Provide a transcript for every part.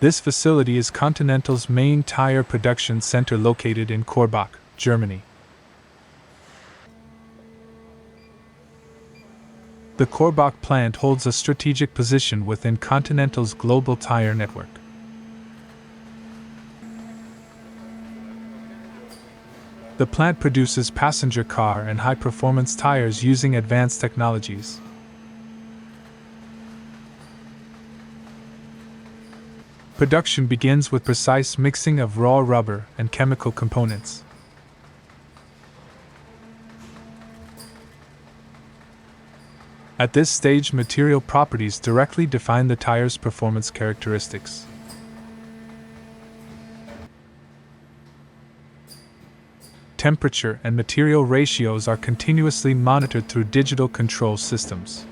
This facility is Continental's main tire production center located in Korbach, Germany. The Korbach plant holds a strategic position within Continental's global tire network. The plant produces passenger car and high-performance tires using advanced technologies. Production begins with precise mixing of raw rubber and chemical components. At this stage, material properties directly define the tire's performance characteristics. Temperature and material ratios are continuously monitored through digital control systems.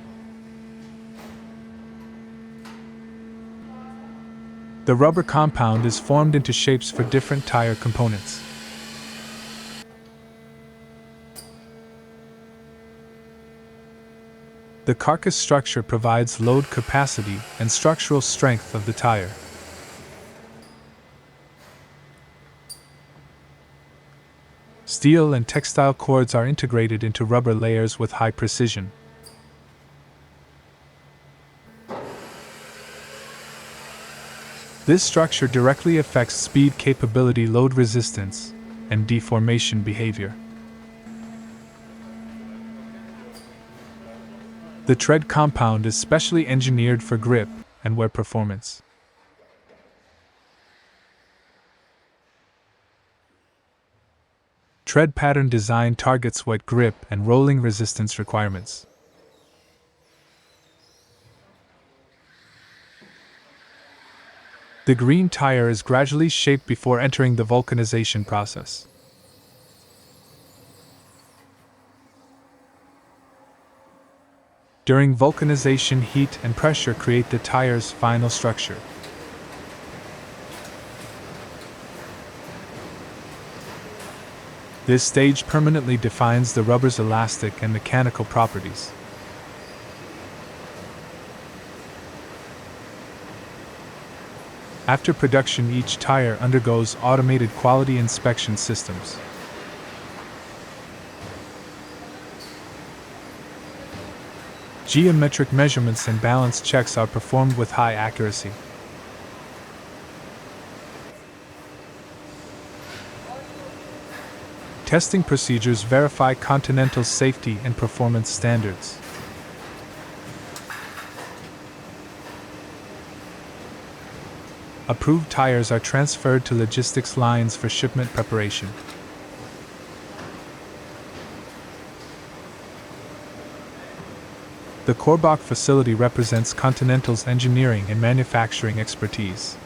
The rubber compound is formed into shapes for different tire components. The carcass structure provides load capacity and structural strength of the tire. Steel and textile cords are integrated into rubber layers with high precision. This structure directly affects speed capability, load resistance, and deformation behavior. The tread compound is specially engineered for grip and wear performance. Tread pattern design targets wet grip and rolling resistance requirements. The green tire is gradually shaped before entering the vulcanization process. During vulcanization, heat and pressure create the tire's final structure. This stage permanently defines the rubber's elastic and mechanical properties. After production, each tire undergoes automated quality inspection systems. Geometric measurements and balance checks are performed with high accuracy. Testing procedures verify Continental's safety and performance standards. Approved tires are transferred to logistics lines for shipment preparation. The Korbach facility represents Continental's engineering and manufacturing expertise.